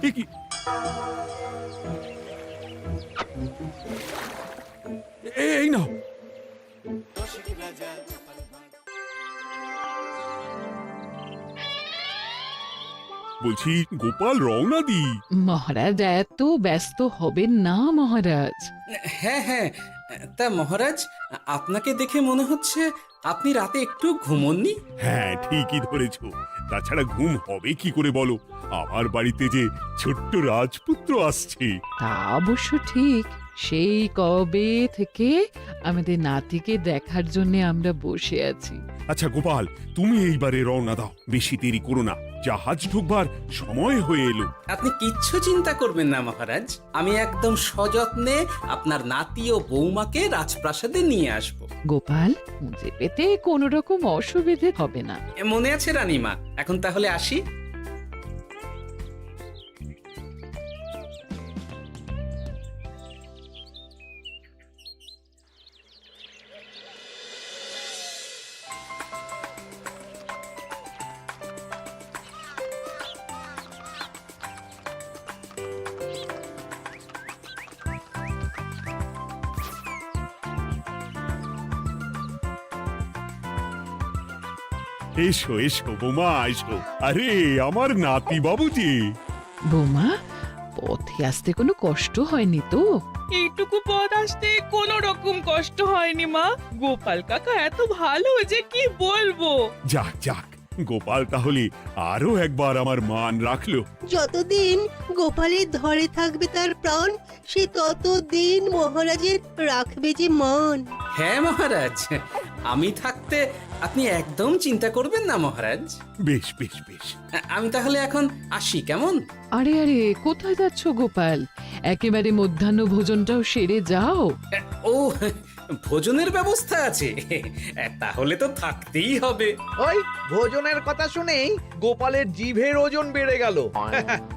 এ কি? এই নাও। বলছি গোপাল রওনা দি। মহারাজ এত ব্যস্ত হবেন না মহারাজ। হ্যাঁ হ্যাঁ, তা মহারাজ, আপনাকে দেখে মনে হচ্ছে আপনি রাতে একটু ঘুমোননি। হ্যাঁ ঠিকই ধরেছ। তাছাড়া ঘুম হবে কি করে বলো? আমার বাড়িতে যে ছোট্ট রাজপুত্র আসছে। তা অবশ্য ঠিক। সেই কবে থেকে আমাদের নাতিকে দেখার জন্য আমরা বসে আছি। আচ্ছা গোপাল, তুমি এইবারে রওনা দাও, বেশি দেরি করো না, জাহাজ ঢুকবার সময় হয়ে এলো। আপনি কিচ্ছু চিন্তা করবেন না মহারাজ, আমি একদম সযত্নে আপনার নাতি ও বৌমাকে রাজপ্রাসাদে নিয়ে আসব। গোপাল, খুঁজে পেতে কোনো রকম অসুবিধে হবে না। মনে আছে রানীমা? এখন তাহলে আসি। এসো এসো বৌমা, এসো। আরে আমার নাতি বাবু যে। বৌমা, পথে আসতে কোনো কষ্ট হয়নি তো? এইটুকু পথ আসতে কোনো রকম কষ্ট হয়নি মা। গোপাল কাকা এত ভালো যে কি বলবো। যাক যাক, গোপাল তাহলে আরো একবার আমার মান রাখলো। যতদিন গোপালের ধরে থাকবে তার প্রাণ, সে ততদিন মহারাজের রাখবে যে মান। হ্যাঁ মহারাজ, আমি থাকতে আপনি একদম চিন্তা করবেন না মহারাজ। বেশ বেশ বেশ। আমি তাহলে এখন আসি, কেমন? আরে আরে, কোথায় যাচ্ছ গোপাল? একেবারে মধ্যাহ্ন ভোজনটাও সেরে যাও। ও, ভোজনের ব্যবস্থা আছে? তাহলে তো থাকতেই হবে। ওই ভোজনের কথা শুনেই গোপালের জিভের ওজন বেড়ে গেল।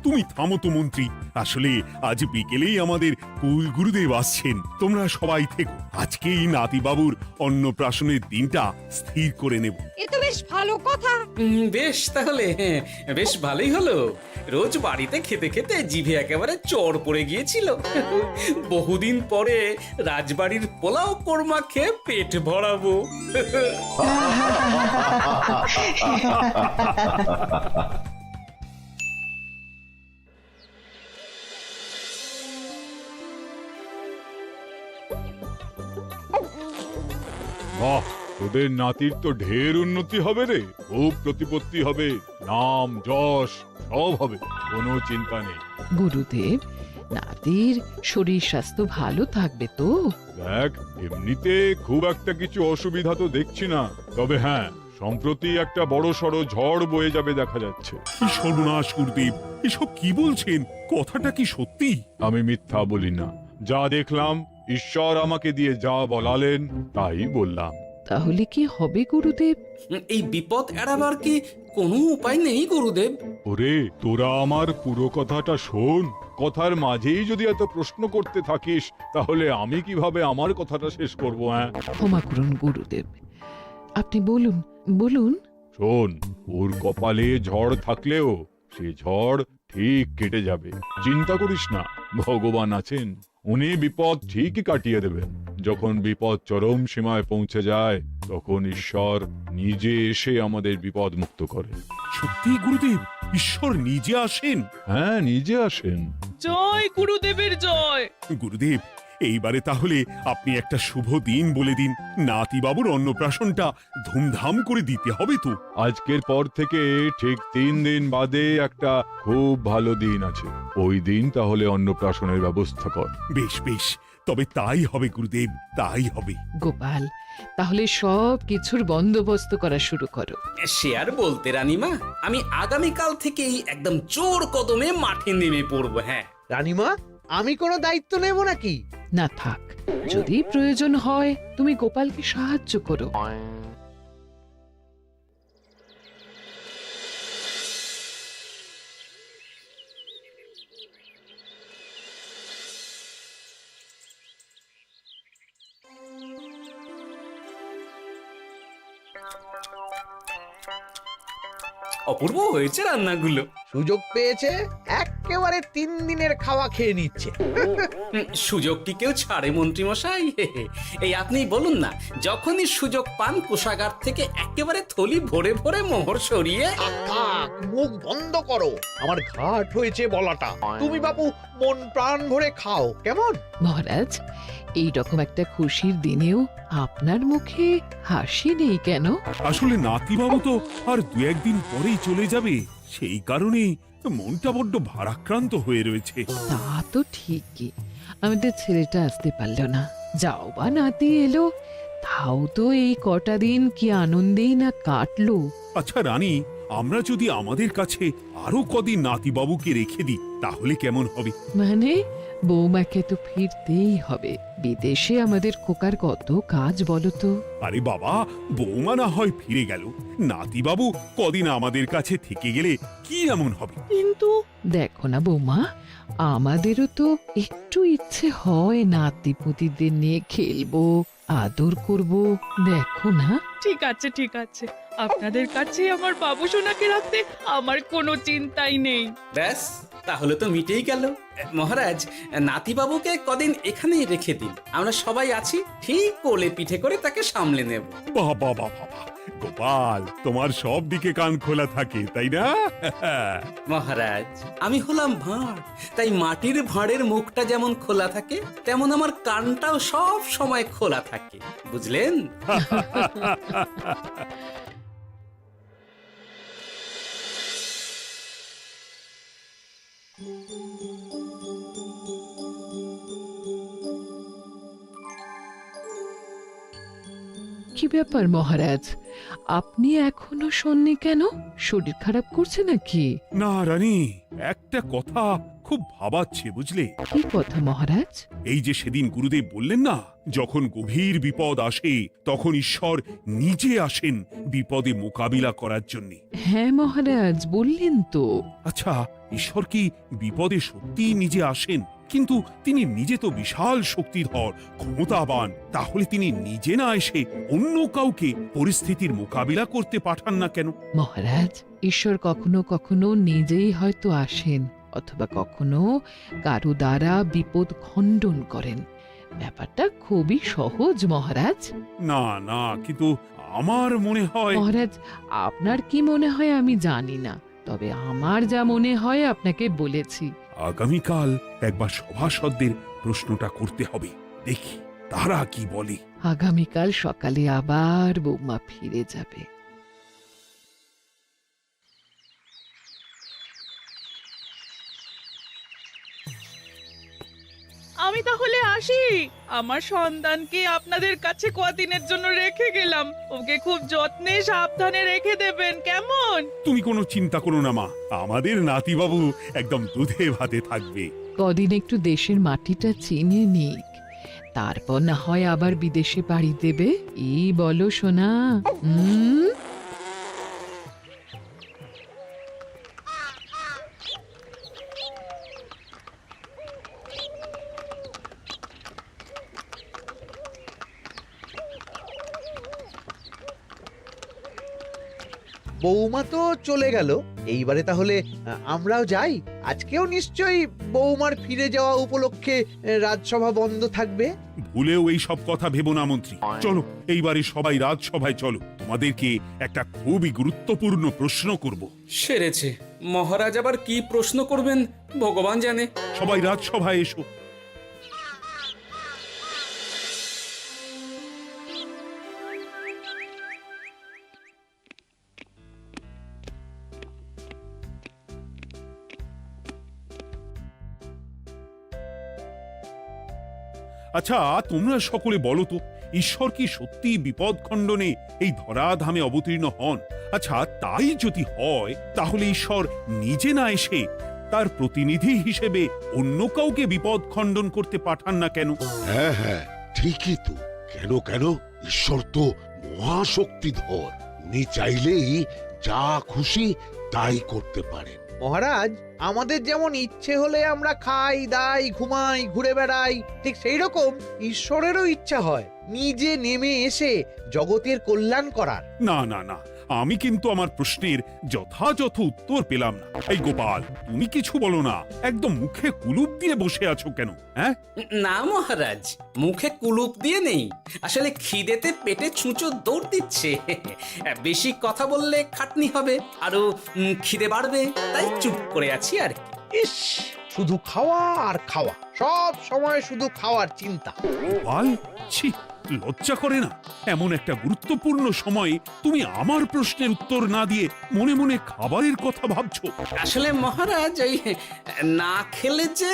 তুমি থামো তো মন্ত্রী, আসলে আজ বিকেলেই আমাদের কুল গুরুদেব আসছেন। তোমরা সবাই থেকো, আজকেই নাতিবাবুর অন্নপ্রাশনের দিনটা স্থির করে নেব। এ তো বেশ ভালো কথা। বেশ তাহলে, বেশ ভালোই হলো। রোজ বাড়িতে খেতে খেতে জিভে একেবারে চড় পড়ে গিয়েছিল। বহুদিন পরে রাজবাড়ির পোলাও কোরমা খেয়ে পেট ভরাবো। বাহ, তোদের নাতির তো ঢের উন্নতি হবে রে, খুব প্রতিপত্তি হবে, নাম যশ সব হবে, কোনো চিন্তা নেই। গুরুদেব, নাতির শরীর স্বাস্থ্য ভালো থাকবে তো? দেখ, এমনিতে খুব একটা কিছু অসুবিধা তো দেখছি না, তবে হ্যাঁ, সম্প্রতি একটা বড় সড়ো ঝড় বয়ে যাবে দেখা যাচ্ছে। কি সর্বনাশ গুরুদেব, এসব কি বলছেন? কথাটা কি সত্যি? আমি মিথ্যা বলি না, যা দেখলাম, ঈশ্বর আমাকে দিয়ে যা বলালেন তাই বললাম। তাহলে কি হবে গুরুদেব? এই বিপদ এড়াবার কি কোনো উপায় নেই গুরুদেব? ওরে, তোরা আমার পুরো কথাটা শোন, কথার মাঝেই যদি এত প্রশ্ন করতে থাকিস তাহলে আমি কিভাবে আমার কথাটা শেষ করব? হ্যাঁ, ক্ষমা করুন গুরুদেব, আপনি বলুন বলুন। শোন, ওর কপালে ঝড় থাকলেও সে ঝড় ঠিক কেটে যাবে, চিন্তা করিস না, ভগবান আছেন, উনি বিপদ ঠিকই কাটিয়ে দেবেন। যখন বিপদ চরম সীমায় পৌঁছে যায় তখন ঈশ্বর নিজে এসে আমাদের বিপদ মুক্ত করে। সত্যি গুরুদেব, ঈশ্বর নিজে আসেন? হ্যাঁ, নিজে আসেন। জয় গুরুদেবের জয়। গুরুদেব, এইবারে তাহলে আপনি একটা শুভ দিন বলে দিন, নাতিবাবুর অন্নপ্রাশনটা ধুমধাম করে দিতে হবে তো। আজকের পর থেকে ঠিক 3 দিন বাদে একটা খুব ভালো দিন আছে, ওই দিন তাহলে অন্নপ্রাশনের ব্যবস্থা কর। বেশ বেশ, তবে তাই হবে গুরুদেব, তাই হবে। গোপাল, তাহলে সব কিছুর বন্দোবস্ত করা শুরু করো। সে আর বলতে রানীমা, আমি আগামীকাল থেকেই একদম জোর কদমে মাঠে নেমে পড়বো। হ্যাঁ রানীমা, আমি কোনো দায়িত্ব নেব নাকি? না থাক, যদি প্রয়োজন হয় তুমি গোপালকে সাহায্য করো। অপূর্ব হয়েছে রান্নাগুলো। সুযোগ পেয়েছে, এক একেবারে 3 দিনের খাওয়া খেয়ে নিচ্ছে। সুযোগ কি কেউ ছাড়ে মন্ত্রী মশাই? এই আপনিই বলুন না, যখনই সুযোগ পান কোষাগার থেকে একেবারে থলি ভরে ভরে মোহর সরিয়ে। থাক, মুখ বন্ধ করো, আমার ঘাট হয়েছে বলাটা। তুমি বাবু মন প্রাণ ভরে খাও, কেমন? মহারাজ, এই রকম একটা খুশির দিনেও আপনার মুখে হাসি নেই কেন? আসলে নাতিবাবু তো আর 2-1 দিন পরেই চলে যাবে, সেই কারণেই মনটা বড্ড ভারাক্রান্ত হয়ে রয়েছে। তা তো ঠিকই, আমাদের ছেলেটা আসতে পারলো না, যাও বা নাতি এলো, তাও তো এই কটা দিন কি আনন্দেই না কাটলো। আচ্ছা রানী, আমরা যদি আমাদের কাছে আরো কদিন নাতিবাবুকে রেখে দিই তাহলে কেমন হবে? মানে বৌমাকে তো ফিরতেই হবে, বিদেশে আমাদের খোকার কত কাজ বলো তো। আরে বাবা, বৌমা না হয় ফিরে গেল, নাতিবাবু কদিন আমাদের কাছে থেকে গেলে কি এমন হবে? কিন্তু দেখো না বৌমা, আমাদেরও তো একটু ইচ্ছে হয় নাতিপুতিদের নিয়ে খেলবো, আদর করব, দেখো না। ঠিক আছে ঠিক আছে, আপনাদের কাছে আমার বাবু সোনাকে রাখতে আমার কোনো চিন্তাই নেই। ব্যাস, তাহলে তো মিটেই গেল। মহারাজ, নাতিবাবুকে কদিন এখানেই রেখে দিন, আমরা সবাই আছি, ঠিক কোলে পিঠে করে তাকে সামলে নেব। বাবা বাবা, গোপাল তোমার সব দিকে কান খোলা থাকে তাই না? মহারাজ, আমি হলাম ভাঁড়, তাই মাটির ভাঁড়ের মুখটা যেমন খোলা থাকে তেমন আমার কানটাও সব সময় খোলা থাকে, বুঝলেন? কি ব্যাপার মহারাজ, আপনি এখনো শোননি কেন? শরীর খারাপ করছে নাকি? না রানী, একটা কথা খুব ভাবাচ্ছে বুঝলে। কি কথা মহারাজ? এই যে সেদিন গুরুদেব বললেন না, যখন গভীর বিপদ আসে তখন ঈশ্বর নিজে আসেন বিপদে মোকাবিলা করার জন্য। হ্যাঁ মহারাজ, বললেন তো। আচ্ছা, ঈশ্বর কি বিপদে সত্যি নিজে আসেন? কিন্তু তিনি নিজে তো বিশাল শক্তিধর, ক্ষমতাবান, তাহলে তিনি নিজে না এসে অন্য কাউকে পরিস্থিতির মোকাবিলা করতে পাঠান না কেন? মহারাজ, ঈশ্বর কখনো কখনো নিজেই হয়তো আসেন, অথবা কখনো কারো দ্বারা বিপদ খণ্ডন করেন। ব্যাপারটা খুবই সহজ মহারাজ। না না, কিন্তু আমার মনে হয়। মহারাজ, আপনার কি মনে হয় আমি জানি না, তবে আমার যা মনে হয় আপনাকে বলেছি। আগামীকাল একবার সভাসদদের প্রশ্নটা করতে হবে, দেখি তারা কি বলে। আগামীকাল সকালে আবার বৌমা ফিরে যাবে। আমি তাহলে আসি, আমার সন্তানকে আপনাদের কাছে কদিনের জন্য রেখে গেলাম, ওকে খুব যত্নে সাবধানে রেখে দেবেন, কেমন? তুমি কোনো চিন্তা করো না মা, আমাদের নাতিবাবু একদম দুধে ভাতে থাকবে। কদিন একটু দেশের মাটিটা চিনে নিক, তারপর না হয় আবার বিদেশে পাড়ি দেবে। এই বলো সোনা। বৌমা তো চলে গেল, এইবারে তাহলে আমরাও যাই। আজকেও নিশ্চয়ই বৌমার ফিরে যাওয়া উপলক্ষে রাজসভা বন্ধ থাকবে। ভুলেও এই সব কথা ভেবো না মন্ত্রী, চলো এইবারে সবাই রাজসভায় চলো, তোমাদেরকে একটা খুবই গুরুত্বপূর্ণ প্রশ্ন করব। সেরেছে, মহারাজ আবার কি প্রশ্ন করবেন ভগবান জানে। সবাই রাজসভায় এসো। আচ্ছা, তোমরা সকলে বলো তো, ঈশ্বর কি সত্যি বিপদ খণ্ডনে এই ধরাধামে অবতীর্ণ হন? আচ্ছা, তাই যদি হয় তাহলে ঈশ্বর নিজে না এসে তার প্রতিনিধি হিসেবে অন্য কাউকে বিপদ খণ্ডন করতে পাঠান না কেন? হ্যাঁ হ্যাঁ, ঠিকই তো। কেন কেন, ঈশ্বর তো মহাশক্তিধর, উনি চাইলেই যা খুশি তাই করতে পারেন। মহারাজ, আমাদের যেমন ইচ্ছে হলে আমরা খাই দাই ঘুমাই ঘুরে বেড়াই, ঠিক সেই রকম ঈশ্বরেরও ইচ্ছা হয় নিজে নেমে এসে জগতের কল্যাণ করার। না না না, আমি কিন্তু আমার প্রশ্নের যথাযথ উত্তর পেলাম না। এই গোপাল, তুমি কিছু বলো না, একদম মুখে কুলুপ দিয়ে বসে আছো কেন? হ্যাঁ, না মহারাজ, মুখে কুলুপ দিয়ে নেই, আসলে খিদেতে পেটে ছুঁচো দৌড় দিচ্ছে। বেশি কথা বললে খাটনি হবে, আরো খিদে বাড়বে, তাই চুপ করে আছি আর কি। ইস, শুধু খাওয়া আর খাওয়া, সব সময় শুধু খাওয়ার চিন্তা। গোপাল, ছি, লজ্জা করে না? এমন একটা গুরুত্বপূর্ণ সময়ে তুমি আমার প্রশ্নের উত্তর না দিয়ে মনে মনে খাবারের কথা ভাবছো। আসলে মহারাজ, ওই না খেলে যে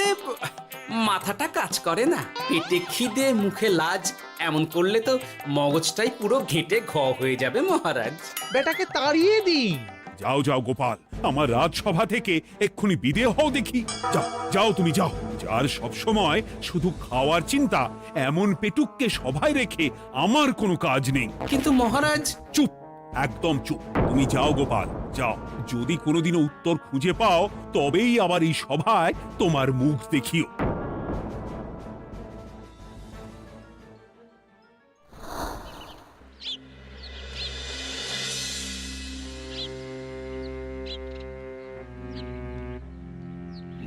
মাথাটা কাজ করে না, পেটে খিদে মুখে লাজ, এমন করলে তো মগজটাই পুরো ঘেঁটে ঘ হয়ে যাবে মহারাজ। বেটাকে তাড়িয়ে দিন। যাও যাও গোপাল, আমার রাজসভা থেকে এক্ষুনি বিদেয় হও দেখি। যাও যাও, তুমি যাও। যার সব সময় শুধু খাওয়ার চিন্তা, এমন পেটুককে সভায় রেখে আমার কোনো কাজ নেই। কিন্তু মহারাজ, চুপ, একদম চুপ। তুমি যাও গোপাল, যাও। যদি কোনোদিনও উত্তর খুঁজে পাও, তবেই আবার এই সভায় তোমার মুখ দেখিও।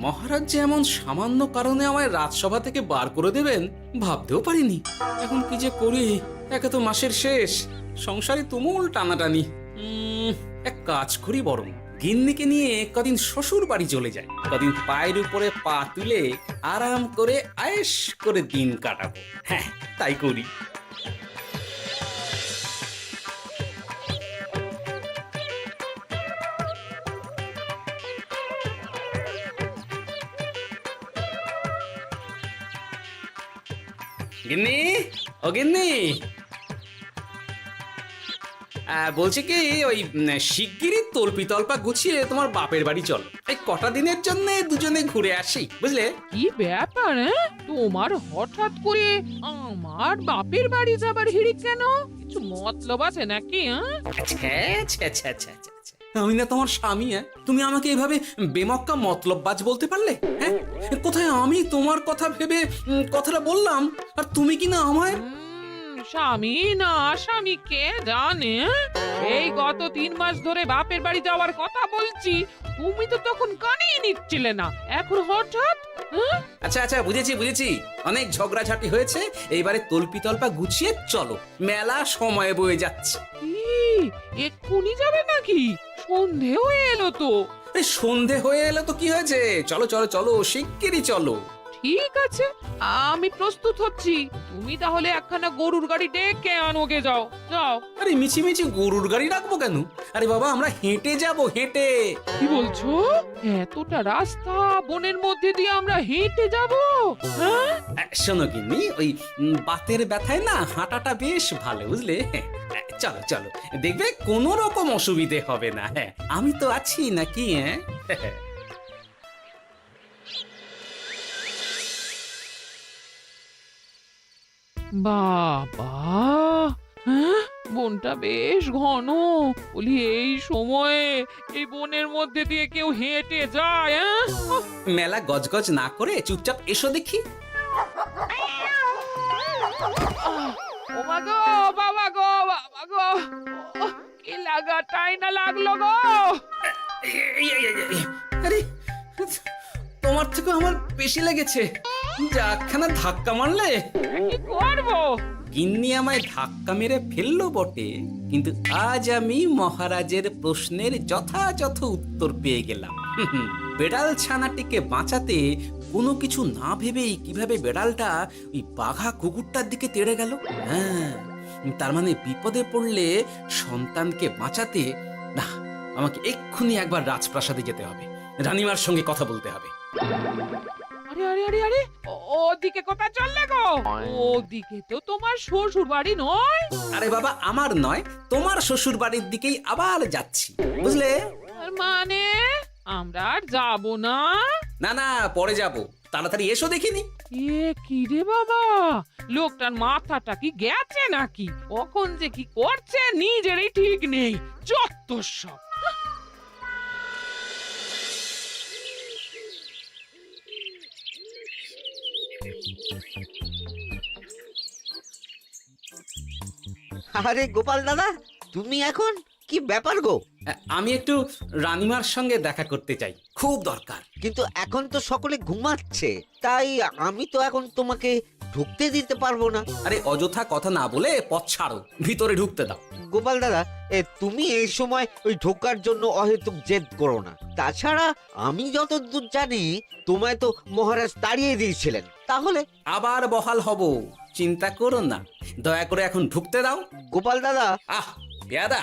মহারাজ যে এমন সামান্য কারণে আমায় রাজসভা থেকে বার করে দেবেন ভাবতেও পারিনি। এখন কি যে করি, একে তো মাসের শেষ, সংসারে তুমুল টানাটানি। এক কাজ করি বরং, গিন্নিকে নিয়ে কদিন শ্বশুর বাড়ি চলে যায়, কদিন পায়ের উপরে পা তুলে আরাম করে আয়েশ করে দিন কাটাবো। হ্যাঁ, তাই করি। গিন্নি, ও গিন্নি, বলছি কি, ওই শিগগিরই তল্পি তল্পা গুছিয়ে তোমার বাপের বাড়ি চল। এই কটা দিনের জন্য দুজনে ঘুরে আসি, বুঝলে? কি ব্যাপার? তোমার হঠাৎ করে আমার বাপের বাড়ি যাবার হিড়িক কেন? কিছু মতলব আছে নাকি? আমি না তোমার স্বামী? তুমি আমাকে এভাবে বেমক্কা মতলববাজ বলতে পারলে? হ্যাঁ, কোথায় আমি তোমার কথা ভেবে কথাটা বললাম, আর তুমি কি না আমায় স্বামী না স্বামী কে জানে? এই গত 3 মাস ধরে বাপের বাড়ি যাওয়ার কথা বলছি, তুমি তো তখন কানেই নিচ্ছিলে না, এখন হঠাৎ? আচ্ছা আচ্ছা, বুঝেছি বুঝেছি, অনেক ঝগড়াঝাটি হয়েছে, এইবারে তল্পি তল্পা গুছিয়ে চলো, মেলা সময় বয়ে যাচ্ছে। কি এক্ষুনি যাবে নাকি? সন্ধে হয়ে এলো তো। সন্ধে হয়ে এলো তো কি হয়েছে, চলো চলো চলো, শিগগিরই চলো। ঠিক আছে, আমি প্রস্তুত হচ্ছি। তুমি তাহলে একখানা গরুর গাড়ি ডেকে আনোগে, যাও যাও। আরে মিছিমিছি গরুর গাড়ি রাখবো কেন? আরে বাবা, আমরা হেঁটে যাব, হেঁটে। কি বলছো? এতটা রাস্তা বনের মধ্যে দিয়ে আমরা হেঁটে যাব? হ্যাঁ, শোনো গিন্নি, ওই বাতের ব্যথায় না হাঁটাটা বেশ ভালো, বুঝলে? চলো চলো, দেখবে কোনো রকম অসুবিধে হবে না। হ্যাঁ, আমি তো আছি নাকি? হ্যাঁ, বাবা, হ্যাঁ, বনটা বেশ ঘন। বলি, এই সময়ে এই বনের মধ্যে দিয়ে কেউ হেঁটে যায়? মেলা গজগজ না করে চুপচাপ এসো দেখি। ও মা গো, বাবা গো, বাবা গো, কি লাগাটাই না লাগলো গো। আরে, তোমার থেকে আমার বেশি লেগেছে, যাখানা ধাক্কা মারলে। কি করবো? গিন্নি আমায় ধাক্কা মেরে ফেললো বটে, কিন্তু আজ আমি মহারাজের প্রশ্নের যথাযথ উত্তর পেয়ে গেলাম। বেড়াল ছানাটিকে বাঁচাতে কোনো কিছু না ভেবেই কিভাবে বেড়ালটা ওই বাঘা কুকুরটার দিকে তেড়ে গেল। হ্যাঁ, তার মানে বিপদে পড়লে সন্তানকে বাঁচাতে না, আমাকে এক্ষুনি একবার রাজপ্রাসাদে যেতে হবে, রানীমার সঙ্গে কথা বলতে হবে। আরে আরে আরে আরে, ওদিকে কোথায় চললে গো? ওদিকে তো তোমার শ্বশুর বাড়ি নয়? আরে বাবা, আমার নয়, তোমার শ্বশুর বাড়ির দিকেই আবার যাচ্ছি, বুঝলে? তার মানে আমরা আর যাবো না? না না, পরে যাব, তাড়াতাড়ি এসো দেখিনি। এ কি রে বাবা, লোকটার মাথাটা কি গেছে নাকি? কখন যে কি করছে নিজেরই ঠিক নেই, যত সব। আরে গোপাল দাদা, তুমি এখন কি ব্যাপার গো? আমি একটু রানীমার সঙ্গে দেখা করতে চাই, খুব দরকার। কিন্তু এখন তো সকলে ঘুমাচ্ছে, তাই আমি তো এখন তোমাকে ঢুকতে দিতে পারবো না। আরে অযথা কথা না বলে পথ ছাড়ো, ভিতরে ঢুকতে দাও। গোপাল দাদা, তুমি এই সময় ওই ঢোকার জন্য অহেতুক জেদ করো না। তাছাড়া আমি যতদূর জানি তোমায় তো মহারাজ তাড়িয়ে দিয়েছিলেন, তাহলে আবার বহাল হব, চিন্তা করো না। দয়া করে এখন ঢুকতে দাও। গোপাল দাদা। আহ পেয়াদা,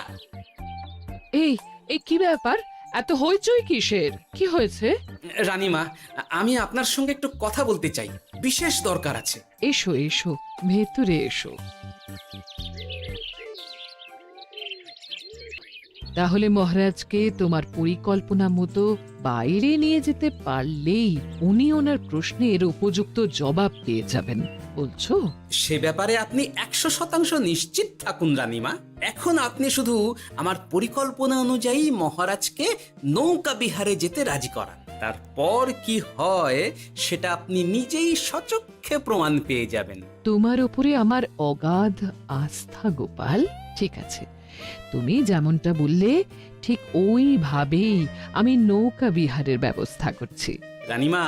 এই এই কি ব্যাপার? এত হইচই কিসের? কি হয়েছে? রানীমা, আমি আপনার সঙ্গে একটু কথা বলতে চাই, বিশেষ দরকার আছে। এসো এসো, ভেতরে এসো। তাহলে মহারাজকে তোমার পরিকল্পনা মতো বাইরে নিয়ে যেতে পারলেই উনি ওনার প্রশ্নের উপযুক্ত জবাব পেয়ে যাবেন, বলছো? সে ব্যাপারে আপনি 100% নিশ্চিত থাকুন রানীমা। এখন আপনি শুধু আমার পরিকল্পনা অনুযায়ী মহারাজকে নৌকা বিহারে যেতে রাজি করান। তারপর কি হয় সেটা আপনি নিজেই সচক্ষে প্রমাণ পেয়ে যাবেন। তোমার উপরে আমার অগাধ আস্থা গোপাল। ঠিক আছে, তুমি যেমনটা বললে ঠিক ওইভাবেই আমি নৌকা বিহারের ব্যবস্থা করছি। রানীমা,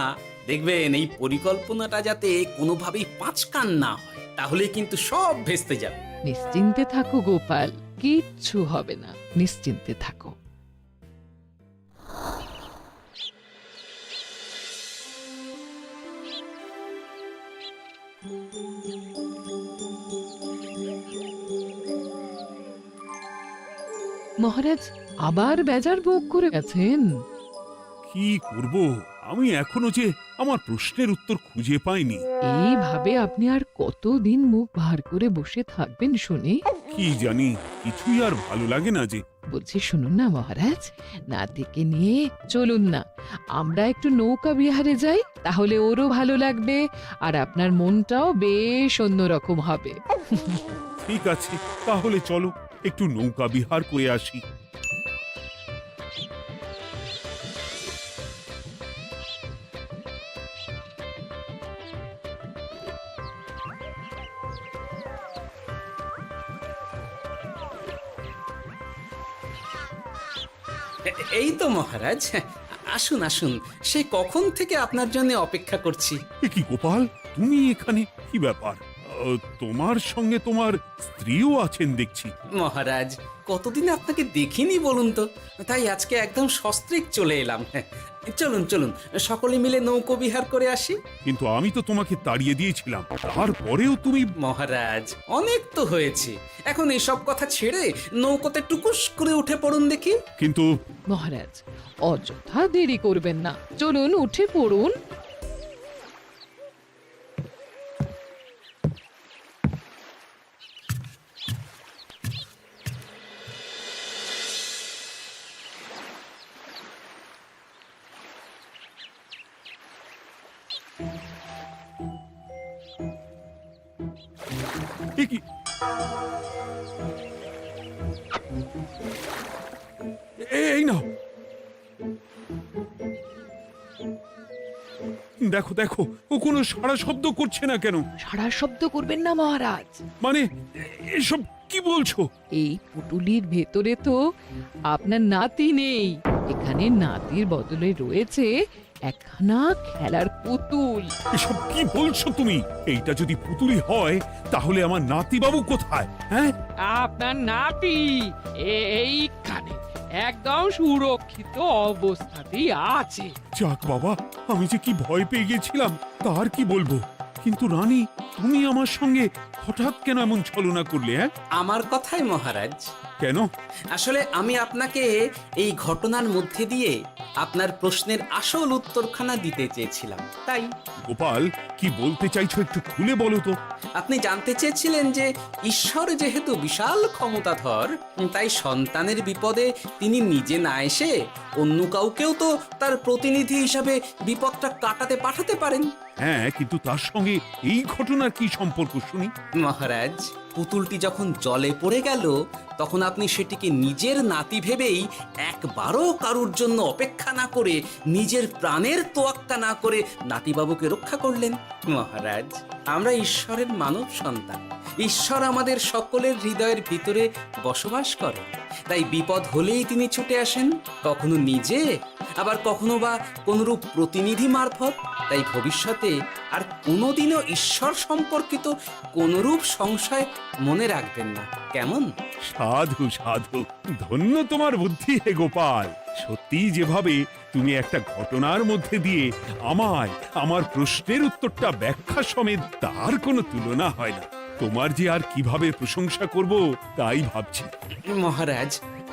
দেখবেন এই পরিকল্পনাটা যাতে কোনোভাবেই পাঁচকান না হয়, তাহলে কিন্তু সব ভেস্তে যাবে। নিশ্চিন্তে থাকো গোপাল, কিচ্ছু হবে না, নিশ্চিন্তে থাকো। মহারাজ আবার বেজার ভোগ করে গেছেন। কি করব, আমি এখনো যে আমার প্রশ্নের উত্তর খুঁজে পাইনি। এইভাবে আপনি আর কতদিন মুখ ভার করে বসে থাকবেন শুনি? কি জানি, কিছুই আর ভালো লাগে না যে। বলছি শুনুন না মহারাজ, নাতিকে নিয়ে চলুন না, আমরা একটু নৌকা বিহারে যাই, তাহলে ওরও ভালো লাগবে আর আপনার মনটাও বেশ অন্যরকম হবে। ঠিক আছে, তাহলে চলো একটু নৌকা বিহার করে আসি। এই তো মহারাজ, আসুন আসুন, সে কখন থেকে আপনার জন্য অপেক্ষা করছি। এ কি গোপাল, তুমি এখানে? কি ব্যাপার? তোমার সঙ্গে তোমার স্ত্রীও আছেন দেখছি। মহারাজ, কতদিন আপনাকে দেখিনি বলুন তো, তাই আজকে একদম সস্ত্রীক চলে এলাম। চলুন চলুন, সকলে মিলে নৌকো বিহার করে আসি। কিন্তু আমি তো তোমাকে তাড়িয়ে দিয়েছিলাম, তারপরেও তুমি। মহারাজ, অনেক তো হয়েছে, এখন এসব কথা ছেড়ে নৌকোতে টুকুস করে উঠে পড়ুন দেখি। কিন্তু মহারাজ অযথা দেরি করবেন না, চলুন উঠে পড়ুন। এ কি? এই নাও, দেখো দেখো, ও কোনো সাড়া শব্দ করছে না কেন? সারা শব্দ করবেন না মহারাজ। মানে এসব কি বলছো? এই পুটুলির ভেতরে তো আপনার নাতি নেই, এখানে নাতির বদলে রয়েছে একখানা খেলার পুতুল। এসব কি বলছো তুমি? এইটা যদি পুতুলি হয় তাহলে আমার নাতিবাবু কোথায়? হ্যাঁ, আপনার নাতি এইখানে একদম সুরক্ষিত অবস্থাতেই আছে। যাক বাবা, আমি যে কি ভয় পেয়ে গেছিলাম তার কি বলবো। কিন্তু রানী, তুমি আমার সঙ্গে হঠাৎ কেন এমন ছলনা করলে? হ্যাঁ, আমার কথাই মহারাজ। কেন? আসলে আমি আপনাকে এই ঘটনার মধ্যে দিয়ে আপনার প্রশ্নের আসল উত্তরখানা দিতে চেয়েছিলাম, তাই। গোপাল, কি বলতে চাইছো একটু খুলে বলো তো। আপনি জানতে চেয়েছিলেন যে ঈশ্বর যেহেতু বিশাল ক্ষমতাধর, তাই সন্তানের বিপদে তিনি নিজে না এসে অন্য কাউকেও তো তার প্রতিনিধি হিসাবে বিপদটা কাটাতে পাঠাতে পারেন। হ্যাঁ, কিন্তু তার সঙ্গে এই ঘটনার কি সম্পর্ক শুনি? মহারাজ, পুতুলটি যখন জলে পড়ে গেল তখন আপনি সেটিকে নিজের নাতি ভেবেই একবারও কারুর জন্য অপেক্ষা না করে নিজের প্রাণের তোয়াক্কা না করে নাতিবাবুকে রক্ষা করলেন। মহারাজ, আমরা ঈশ্বরের মানব সন্তান। ঈশ্বর আমাদের সকলের হৃদয়ের ভিতরে বসবাস করে, তাই বিপদ হলেই তিনি ছুটে আসেন, কখনো নিজে, আবার কখনো বা কোনরূপ প্রতিনিধি মারফত। তাই ভবিষ্যতে আর কোনোদিনও ঈশ্বর সম্পর্কিত কোনরূপ সংশয় মনে রাখবেন না, কেমন? সাধু সাধু, ধন্য তোমার বুদ্ধি হে গোপাল। সত্যি যেভাবে তুমি একটা ঘটনার মধ্যে দিয়ে আমায় আমার প্রশ্নের উত্তরটা ব্যাখ্যা সমেত, তার কোনো তুলনা হয় না। তোমার যে আর কিভাবে প্রশংসা করব তাই ভাবছি। মহারাজ,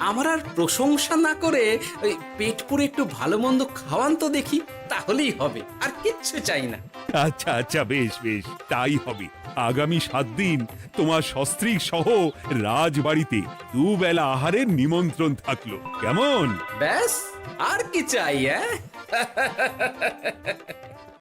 আমার আর প্রশংসা না করে ওই পেট পুরে একটু ভালো মন্দ খাওয়ান তো দেখি, তাহলেই হবে, আর কিচ্ছু চাই না। আচ্ছা আচ্ছা, বেশ বেশ, তাই হবে। আগামী 7 দিন তোমার সস্ত্রীক সহ রাজবাড়িতে দুবেলা আহারের নিমন্ত্রণ থাকলো, কেমন? ব্যাস, আর কি চাই?